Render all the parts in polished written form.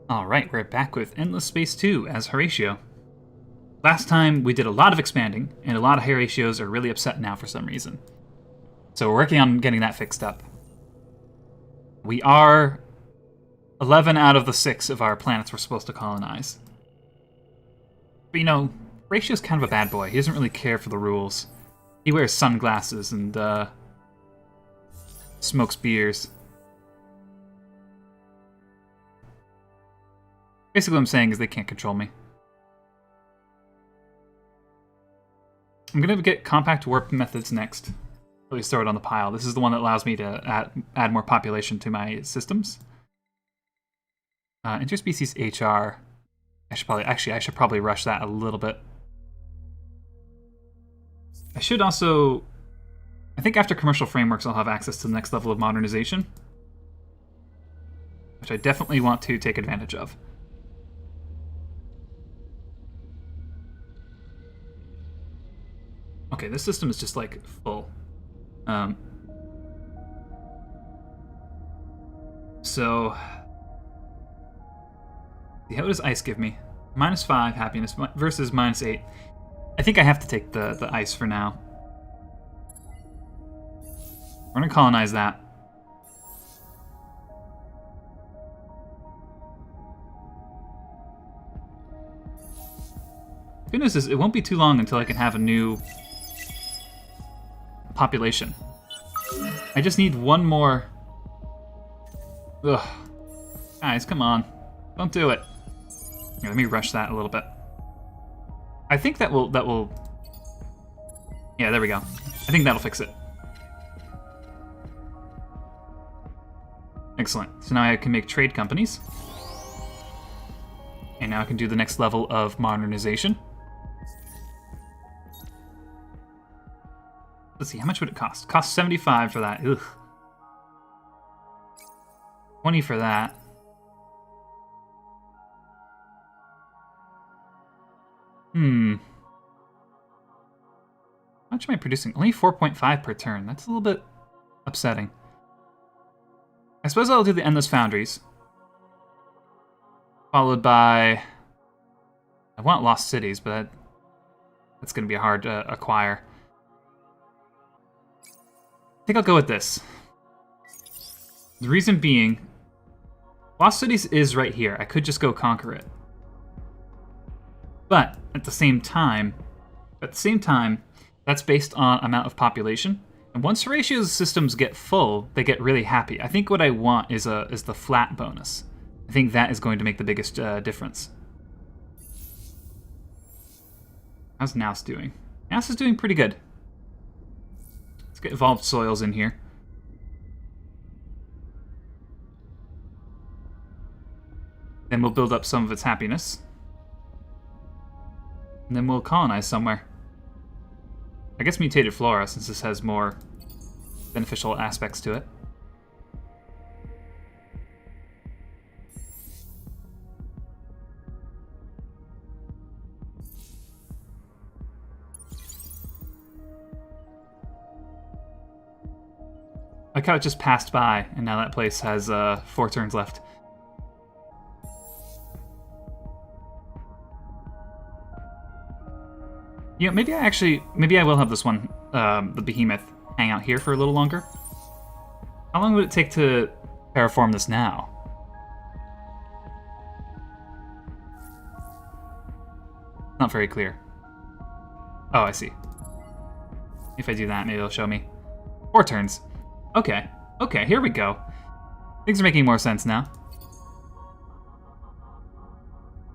Alright, we're back with Endless Space 2 as Horatio. Last time we did a lot of expanding, and a lot of Horatios are really upset now for some reason. So we're working on getting that fixed up. We are 11 out of the 6 of our planets we're supposed to colonize. But you know, Horatio's kind of a bad boy. He doesn't really care for the rules. He wears sunglasses and smokes beers. Basically what I'm saying is they can't control me. I'm going to get compact warp methods next. At least throw it on the pile. This is the one that allows me to add more population to my systems. Interspecies HR. I should probably rush that a little bit. I should also... I think after commercial frameworks I'll have access to the next level of modernization, which I definitely want to take advantage of. Okay, this system is just, like, full. So... How does ice give me? -5 happiness versus -8. I think I have to take the ice for now. We're gonna colonize that. Good news is, it won't be too long until I can have a new population. I just need one more... Ugh. Guys, come on. Don't do it. Here, let me rush that a little bit. I think that will... Yeah, there we go. I think that'll fix it. Excellent. So now I can make trade companies. And now I can do the next level of modernization. Let's see, how much would it cost? Cost 75 for that. Ugh. 20 for that. How much am I producing? Only 4.5 per turn. That's a little bit upsetting. I suppose I'll do the Endless Foundries. Followed by... I want Lost Cities, but that's going to be hard to acquire. I think I'll go with this. The reason being, Lost Cities is right here. I could just go conquer it. But at the same time, that's based on amount of population. And once Horatio's systems get full, they get really happy. I think what I want is the flat bonus. I think that is going to make the biggest difference. How's Naus doing? Naus is doing pretty good. Let's get evolved soils in here. Then we'll build up some of its happiness. And then we'll colonize somewhere. I guess mutated flora, since this has more beneficial aspects to it. Like how it just passed by, and now that place has 4 turns left. You know, maybe I will have this one, the behemoth, hang out here for a little longer. How long would it take to terraform this now? Not very clear. Oh, I see. If I do that, maybe it'll show me. 4 turns. Okay. Okay, here we go. Things are making more sense now.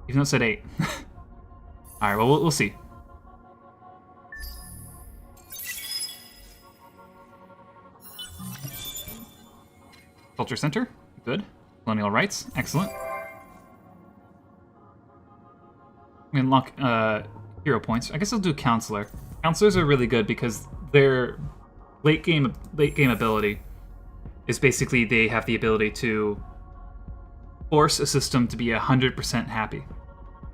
Even though it said 8. Alright, well, we'll see. Culture Center, good. Colonial rights, excellent. We unlock hero points. I guess I'll do Counselor. Counselors are really good because their late game ability is basically they have the ability to force a system to be 100% happy,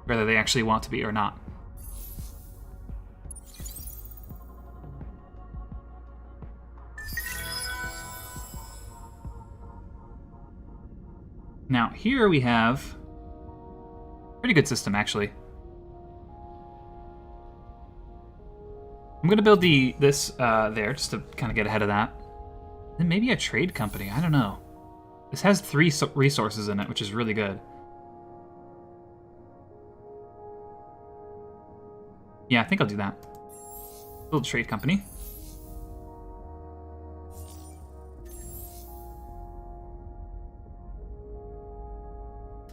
whether they actually want to be or not. Now, here we have Pretty good system, actually. I'm gonna build this there, just to kind of get ahead of that. Then maybe a trade company, I don't know. This has 3 resources in it, which is really good. Yeah, I think I'll do that. Build a trade company.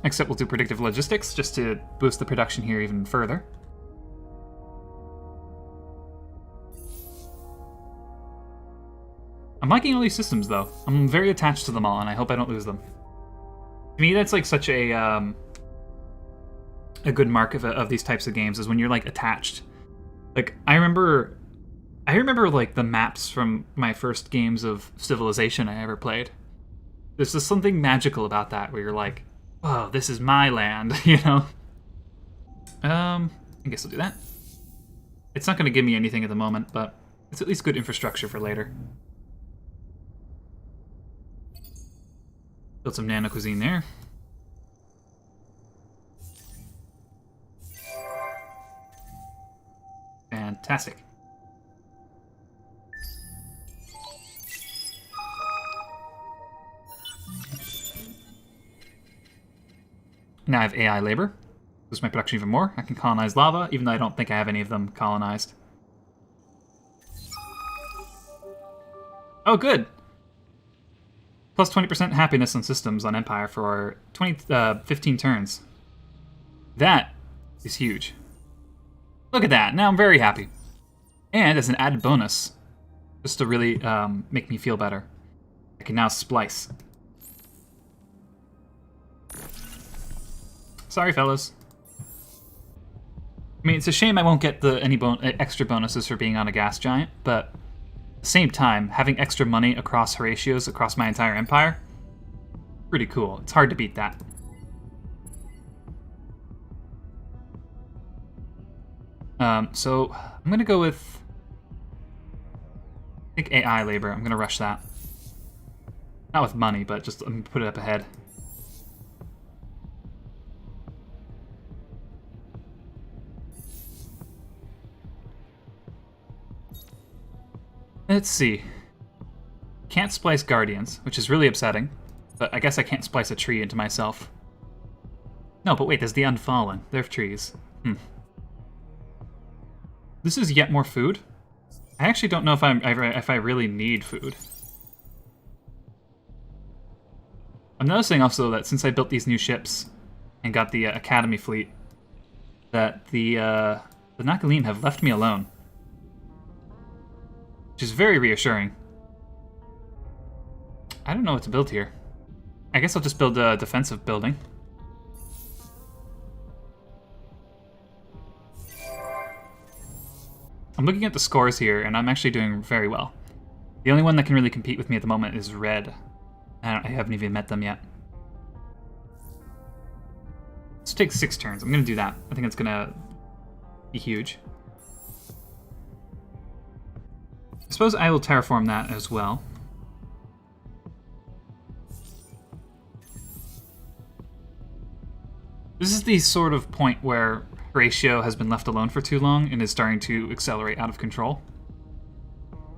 Except we'll do predictive logistics, just to boost the production here even further. I'm liking all these systems, though. I'm very attached to them all, and I hope I don't lose them. To me, that's like such a good mark of these types of games, is when you're like attached. Like I remember like the maps from my first games of Civilization I ever played. There's just something magical about that, where you're like, oh, this is my land, you know? I guess I'll do that. It's not going to give me anything at the moment, but it's at least good infrastructure for later. Build some nano cuisine there. Fantastic. Now I have AI labor. Boost my production even more. I can colonize lava, even though I don't think I have any of them colonized. Oh, good! Plus 20% happiness on systems on Empire for 15 turns. That is huge. Look at that, now I'm very happy. And as an added bonus, just to really make me feel better, I can now splice. Sorry, fellas. I mean, it's a shame I won't get any extra bonuses for being on a gas giant, but at the same time, having extra money across Horatios across my entire empire, pretty cool. It's hard to beat that. So I'm gonna go with, I think, AI labor. I'm gonna rush that. Not with money, but just let me put it up ahead. Let's see. Can't splice guardians, which is really upsetting, but I guess I can't splice a tree into myself. No, but wait, there's the unfallen. They're trees. This is yet more food. I actually don't know if I really need food. I'm noticing also that since I built these new ships and got the Academy fleet, that the Nakalim have left me alone, which is very reassuring. I don't know what to build here. I guess I'll just build a defensive building. I'm looking at the scores here, and I'm actually doing very well. The only one that can really compete with me at the moment is Red. I haven't even met them yet. Let's take 6 turns. I'm going to do that. I think it's going to be huge. I suppose I will terraform that as well. This is the sort of point where Horatio has been left alone for too long and is starting to accelerate out of control.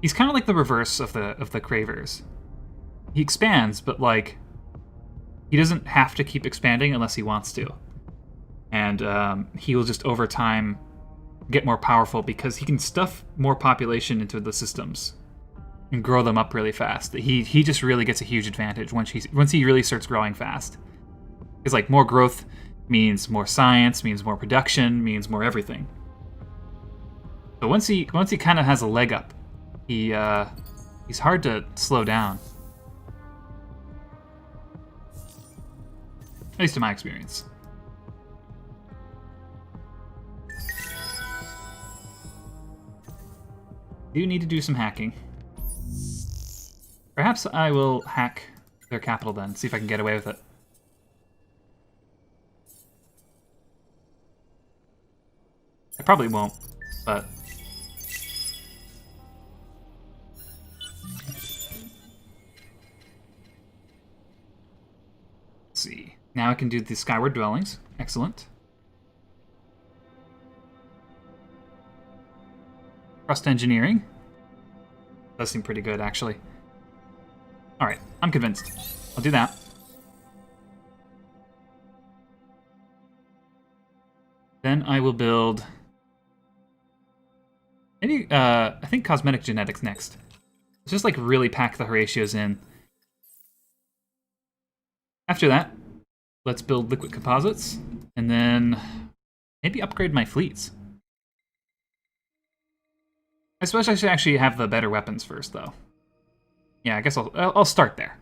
He's kind of like the reverse of the Cravers. He expands, but like he doesn't have to keep expanding unless he wants to, and he will just over time get more powerful because he can stuff more population into the systems and grow them up really fast. He just really gets a huge advantage once he really starts growing fast. It's like more growth means more science, means more production, means more everything. So once he kind of has a leg up, he's hard to slow down. At least in my experience. Do need to do some hacking. Perhaps I will hack their capital then, see if I can get away with it. I probably won't, but... Let's see. Now I can do the skyward dwellings. Excellent. Trust engineering. Does seem pretty good, actually. Alright, I'm convinced. I'll do that. Then I will build... maybe, I think cosmetic genetics next. Let's just, like, really pack the Horatios in. After that, let's build liquid composites, and then maybe upgrade my fleets. I suppose I should actually have the better weapons first, though. Yeah, I guess I'll start there.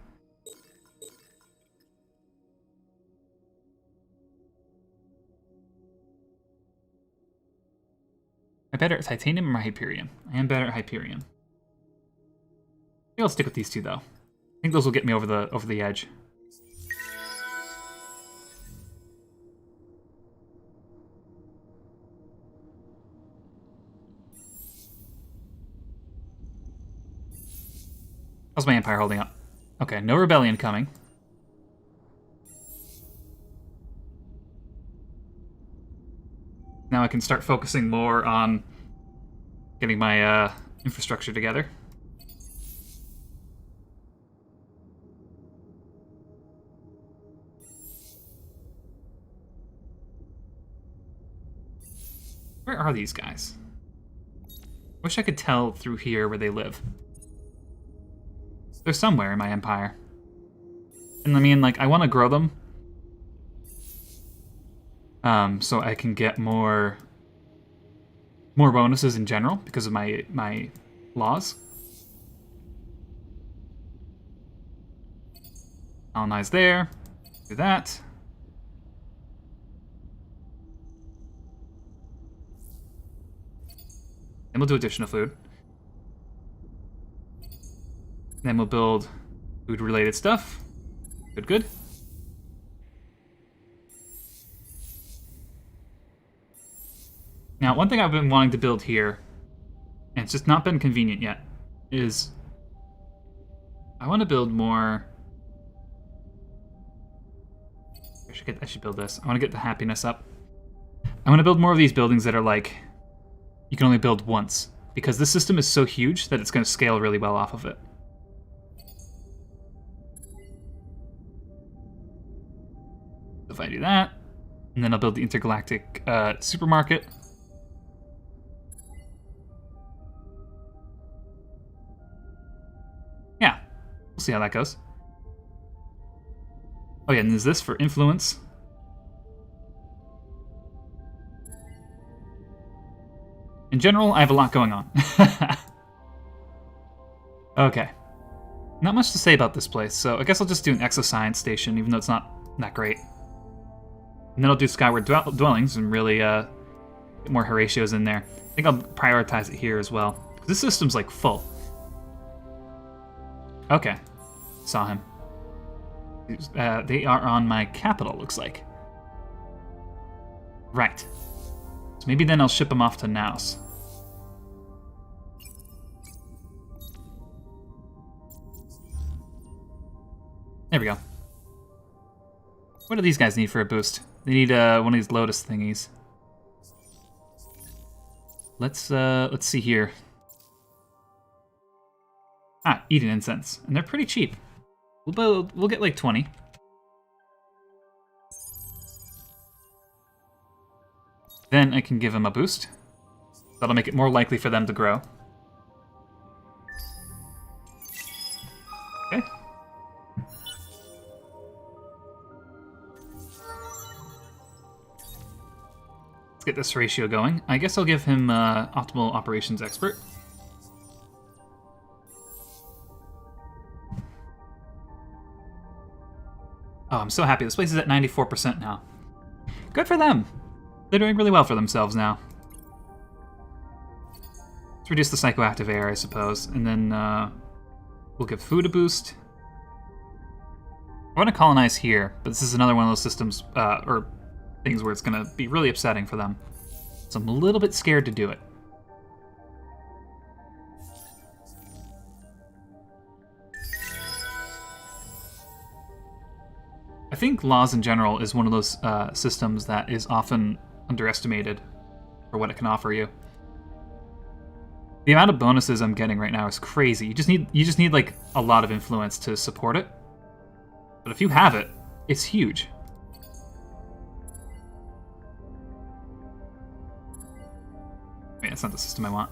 Am I better at titanium or Hyperion? I am better at Hyperion. Maybe I'll stick with these two, though. I think those will get me over the edge. How's my empire holding up? Okay, no rebellion coming. Now I can start focusing more on getting my infrastructure together. Where are these guys? Wish I could tell through here where they live. They're somewhere in my empire. And I mean, like, I want to grow them. So I can get more bonuses in general because of my laws. Colonize there. Do that. Then we'll do additional food. Then we'll build food-related stuff. Good, good. Now, one thing I've been wanting to build here, and it's just not been convenient yet, is I want to build more... I should build this. I want to get the happiness up. I want to build more of these buildings that are like, you can only build once, because this system is so huge that it's going to scale really well off of it. If I do that, and then I'll build the intergalactic supermarket. Yeah, we'll see how that goes. Oh yeah, and is this for influence? In general, I have a lot going on. Okay. Not much to say about this place, so I guess I'll just do an exoscience station, even though it's not that great. And then I'll do Skyward Dwellings and really get more Horatios in there. I think I'll prioritize it here as well. This system's like full. Okay. Saw him. They are on my capital, looks like. Right. So maybe then I'll ship them off to Naus. There we go. What do these guys need for a boost? They need one of these lotus thingies. Let's see here. Ah, Eden incense, and they're pretty cheap. We'll get like 20. Then I can give them a boost. That'll make it more likely for them to grow. Okay. Let's get this ratio going. I guess I'll give him optimal operations expert. Oh, I'm so happy. This place is at 94% now. Good for them. They're doing really well for themselves now. Let's reduce the psychoactive air, I suppose, and then we'll give food a boost. I want to colonize here, but this is another one of those systems, or things where it's going to be really upsetting for them. So I'm a little bit scared to do it. I think laws in general is one of those systems that is often underestimated for what it can offer you. The amount of bonuses I'm getting right now is crazy. You just need like a lot of influence to support it. But if you have it, it's huge. Wait, that's not the system I want.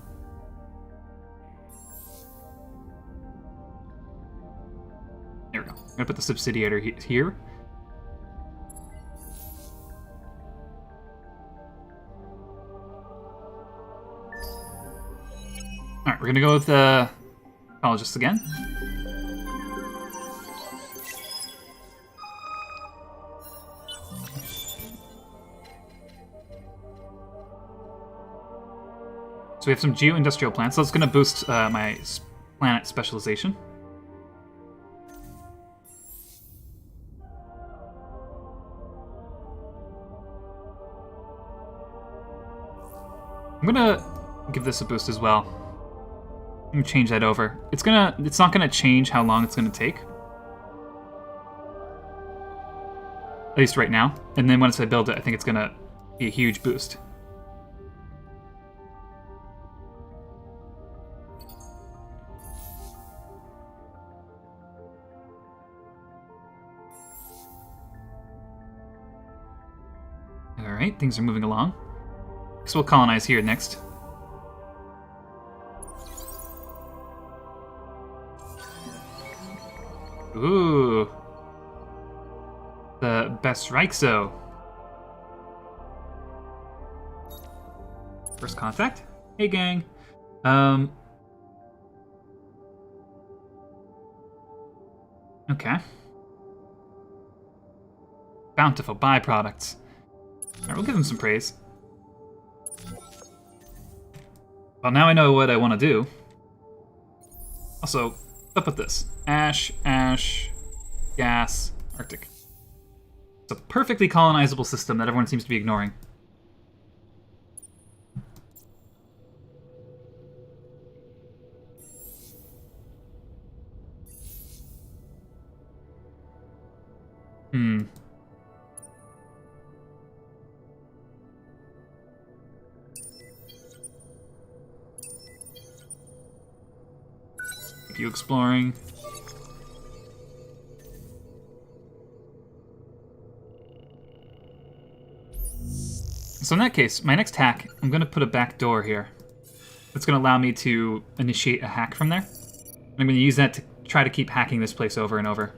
There we go. I'm gonna put the subsidiary here. Alright, we're gonna go with the collegists again. So we have some geo-industrial plants, so that's gonna boost my planet specialization. I'm gonna give this a boost as well. I'm gonna change that over. It's not gonna change how long it's gonna take. At least right now. And then once I build it, I think it's gonna be a huge boost. Alright, things are moving along. So we'll colonize here next. Ooh. The best Reichso. First contact? Hey gang. Okay. Bountiful byproducts. Alright, we'll give him some praise. Well, now I know what I want to do. Also, what's up with this? Ash, gas, Arctic. It's a perfectly colonizable system that everyone seems to be ignoring. Keep you exploring. So in that case, my next hack, I'm going to put a back door here. That's going to allow me to initiate a hack from there. And I'm going to use that to try to keep hacking this place over and over.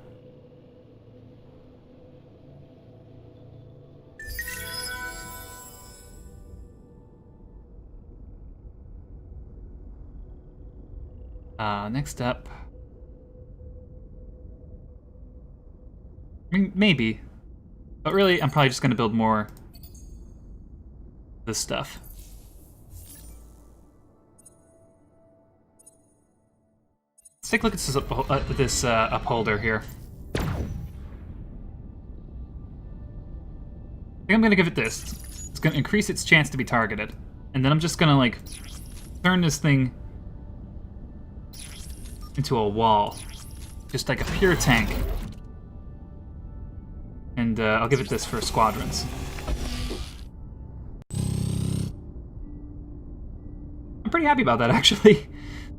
Next up... I mean, maybe. But really, I'm probably just going to build more... this stuff. Let's take a look at this upholder here. I think I'm going to give it this. It's going to increase its chance to be targeted. And then I'm just going to, like, turn this thing into a wall. Just like a pure tank. And I'll give it this for squadrons. I'm pretty happy about that, actually.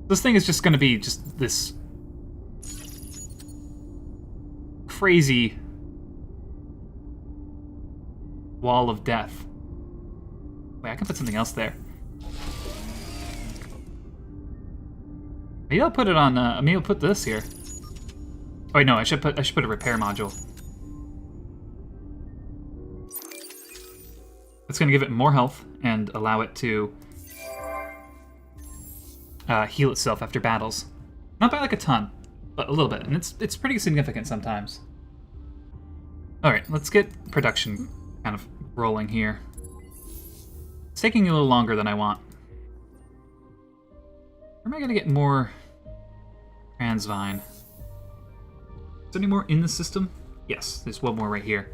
This thing is just going to be just this crazy wall of death. Wait, I can put something else there. Maybe I'll put it on. Maybe I'll put this here. Oh wait, no, I should put a repair module. It's going to give it more health and allow it to heal itself after battles. Not by like a ton, but a little bit, and it's pretty significant sometimes. All right, let's get production kind of rolling here. It's taking a little longer than I want. Where am I going to get more transvine? Is there any more in the system? Yes, there's one more right here.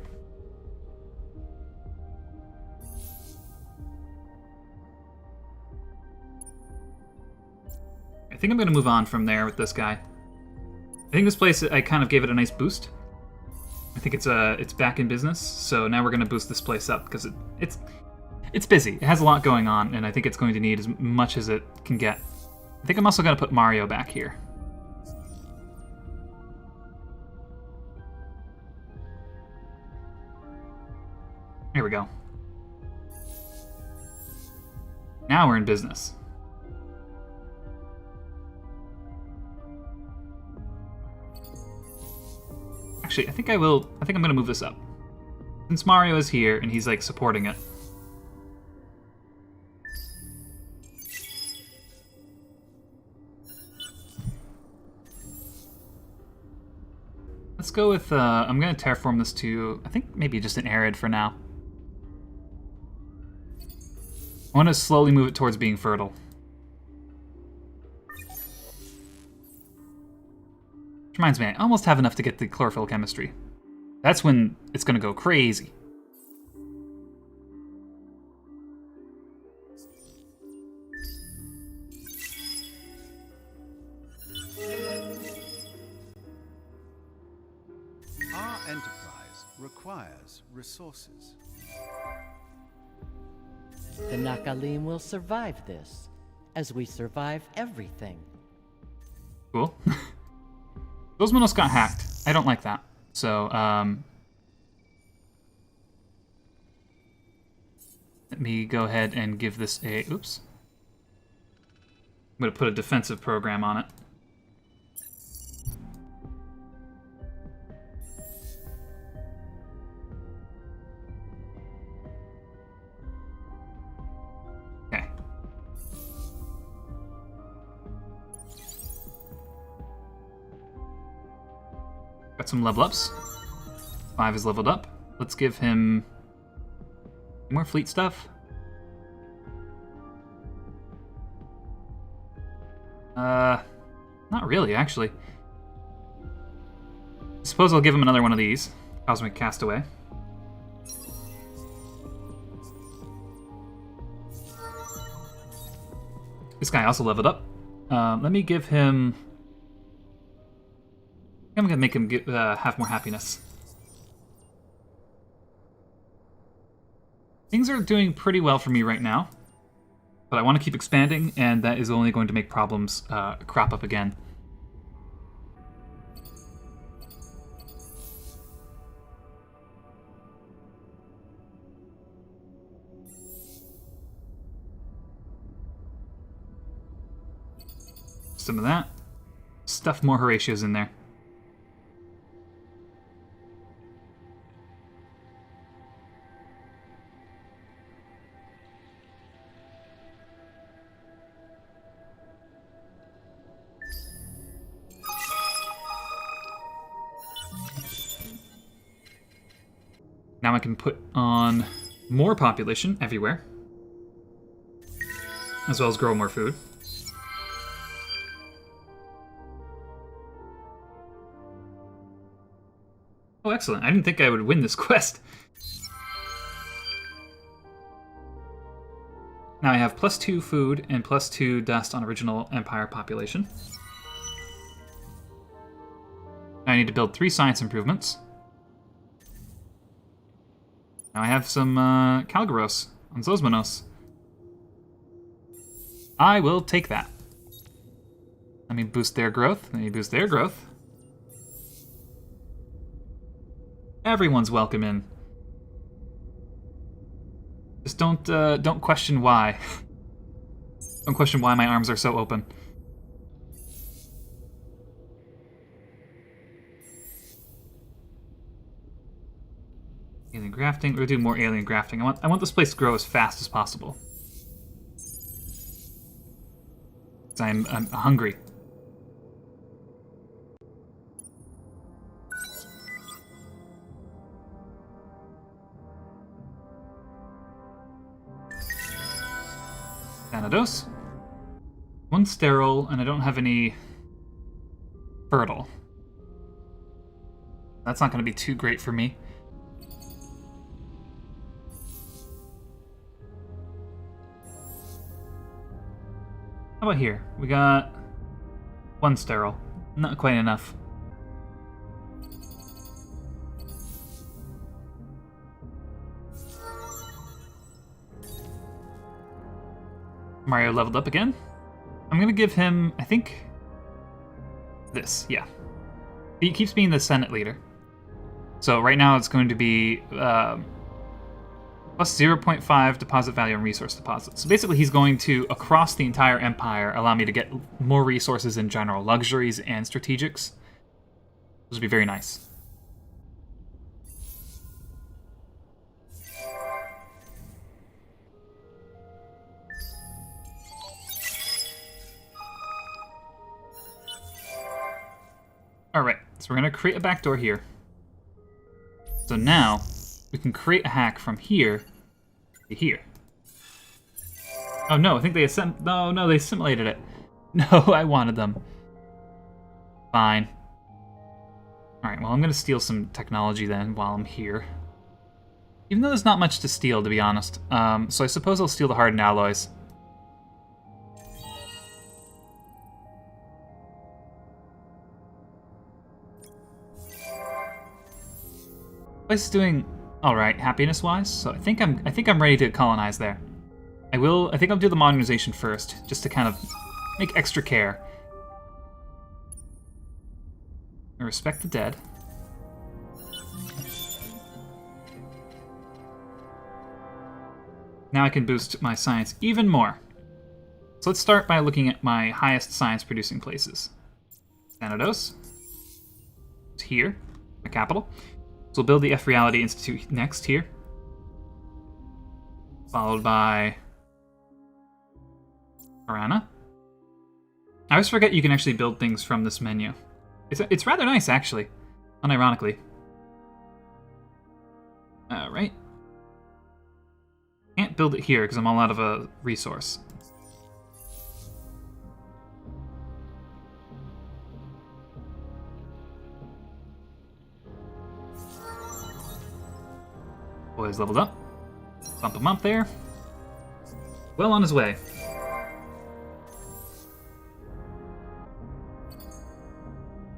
I think I'm going to move on from there with this guy. I think this place, I kind of gave it a nice boost. I think it's back in business, so now we're going to boost this place up because it's busy. It has a lot going on, and I think it's going to need as much as it can get. I think I'm also going to put Mario back here. Here we go. Now we're in business. Actually, I think I'm going to move this up. Since Mario is here and he's like supporting it. Let's go with, I'm going to terraform this to, I think maybe just an arid for now. I want to slowly move it towards being fertile. Which reminds me, I almost have enough to get the chlorophyll chemistry. That's when it's going to go crazy. Our enterprise requires resources. The Nakalim will survive this, as we survive everything. Cool. Those Minos got hacked. I don't like that. So, let me go ahead and give this a... Oops. I'm going to put a defensive program on it. Okay. Got some level ups. 5 is leveled up. Let's give him more fleet stuff. Not really, actually. I suppose I'll give him another one of these. Cosmic Castaway. This guy also leveled up. Let me give him... I'm gonna make him have more happiness. Things are doing pretty well for me right now, but I want to keep expanding, and that is only going to make problems crop up again. Some of that. Stuff more Horatios in there. Now I can put on more population everywhere, as well as grow more food. Oh, excellent. I didn't think I would win this quest. Now I have +2 food and +2 dust on original Empire population. Now I need to build 3 science improvements. Now I have some Kalgaros on Zosmanos. I will take that. Let me boost their growth. Let me boost their growth. Everyone's welcome in. Just don't question why. Don't question why my arms are so open. Alien grafting. We'll do more alien grafting. I want this place to grow as fast as possible. 'Cause I'm hungry. Thanatos. 1 sterile, and I don't have any fertile. That's not going to be too great for me. How about here? We got 1 sterile. Not quite enough. Mario leveled up again. I'm gonna give him, I think, this, yeah. He keeps being the Senate leader. So right now it's going to be plus 0.5 deposit value on resource deposits. So basically he's going to, across the entire empire, allow me to get more resources in general, luxuries and strategics. This would be very nice. Alright, so we're going to create a backdoor here. So now, we can create a hack from here to here. Oh no, I think they no, they assimilated it. No, I wanted them. Fine. Alright, well I'm going to steal some technology then while I'm here. Even though there's not much to steal, to be honest. So I suppose I'll steal the hardened alloys. Place is doing all right, happiness-wise. So I think I'm ready to colonize there. I think I'll do the modernization first, just to kind of make extra care. I respect the dead. Now I can boost my science even more. So let's start by looking at my highest science-producing places. Thanatos. It's here, the capital. So we'll build the F Reality Institute next here. Followed by Arana. I always forget you can actually build things from this menu. It's rather nice, actually, unironically. Alright. Can't build it here because I'm all out of a resource. Boy's leveled up. Bump him up there. Well on his way.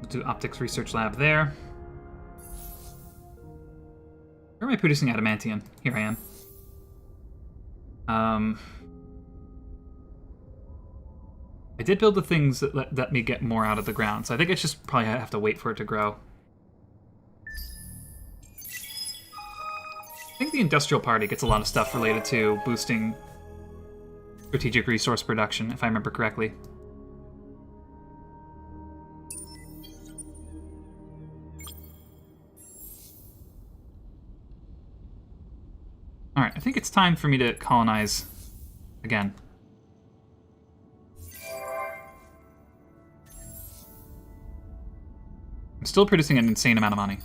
We'll do optics research lab there. Where am I producing adamantium? Here I am. I did build the things that let me get more out of the ground, so I think it's just probably have to wait for it to grow. I think the Industrial Party gets a lot of stuff related to boosting strategic resource production, if I remember correctly. Alright, I think it's time for me to colonize again. I'm still producing an insane amount of money.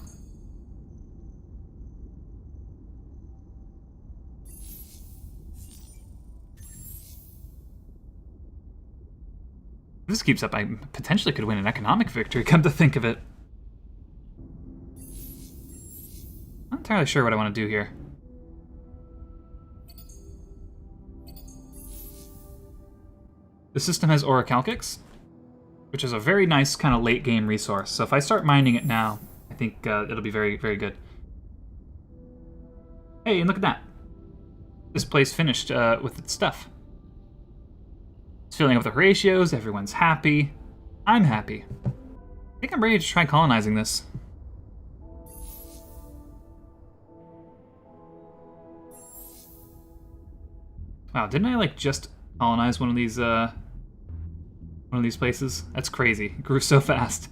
If this keeps up, I potentially could win an economic victory, come to think of it. Not entirely sure what I want to do here. The system has orichalcics, which is a very nice kind of late game resource. So if I start mining it now, I think it'll be very, very good. Hey, and look at that. This place finished with its stuff. It's filling up with the Horatios, everyone's happy. I'm happy. I think I'm ready to try colonizing this. Wow, didn't I like just colonize one of these places? That's crazy. It grew so fast.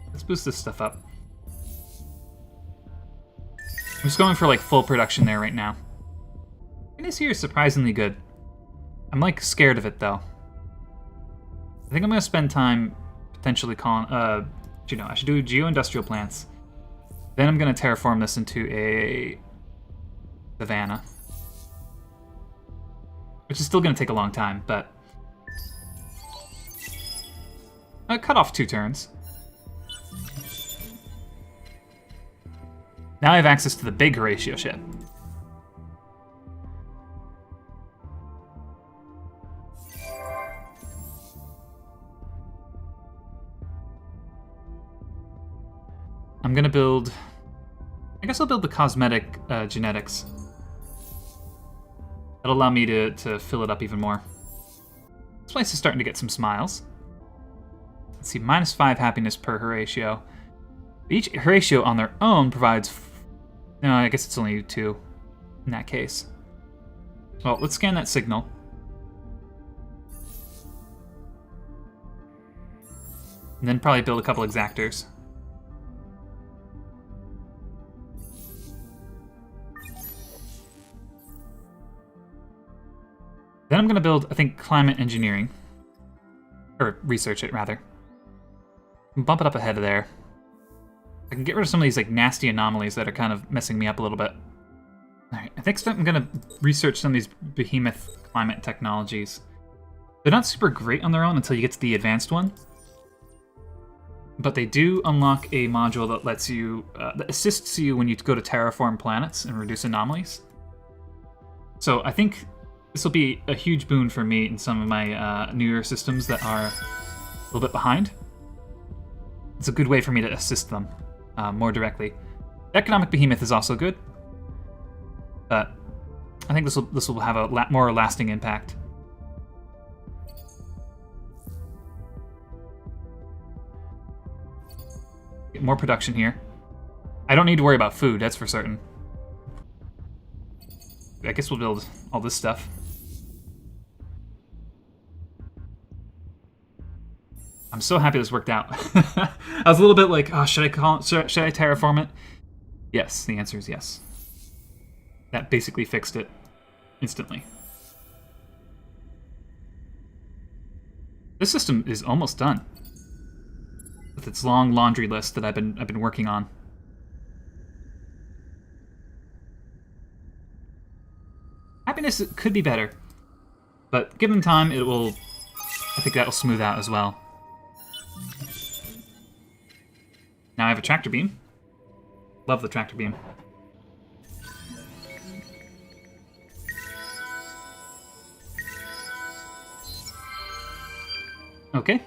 Let's boost this stuff up. I'm just going for like full production there right now. This here is surprisingly good. I'm like scared of it though. I think I'm gonna spend time potentially I should do geo-industrial plants. Then I'm gonna terraform this into a savannah. Which is still gonna take a long time, but I cut off 2 turns. Now I have access to the big Horatio ship. I'm gonna build... I guess I'll build the cosmetic genetics. That'll allow me to fill it up even more. This place is starting to get some smiles. Let's see, -5 happiness per Horatio. Each Horatio on their own provides... No, I guess it's only 2 in that case. Well, let's scan that signal. And then probably build a couple exactors. Then I'm going to build, I think, climate engineering. Or research it, rather. Bump it up ahead of there. I can get rid of some of these like nasty anomalies that are kind of messing me up a little bit. Alright, I think I'm going to research some of these behemoth climate technologies. They're not super great on their own until you get to the advanced one. But they do unlock a module that lets you, that assists you when you go to terraform planets and reduce anomalies. So I think this will be a huge boon for me in some of my newer systems that are a little bit behind. It's a good way for me to assist them more directly. Economic behemoth is also good, but I think this will have a more lasting impact. Get more production here. I don't need to worry about food, that's for certain. I guess we'll build all this stuff. I'm so happy this worked out. I was a little bit like, oh, should I terraform it? Yes, the answer is yes. That basically fixed it instantly. This system is almost done with its long laundry list that I've been working on. Happiness could be better, but given time, it will. I think that will smooth out as well. Now I have a tractor beam. Love the tractor beam. Okay.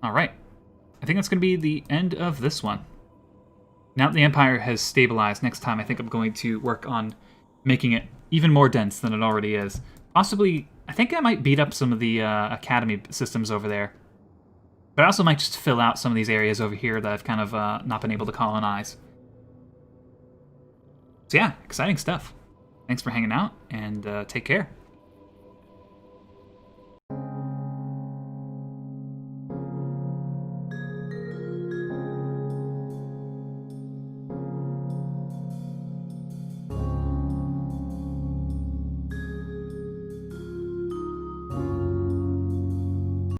All right. I think that's going to be the end of this one. Now that the Empire has stabilized, next time I think I'm going to work on making it even more dense than it already is. Possibly, I think I might beat up some of the Academy systems over there. But I also might just fill out some of these areas over here that I've kind of not been able to colonize. So yeah, exciting stuff. Thanks for hanging out, and take care.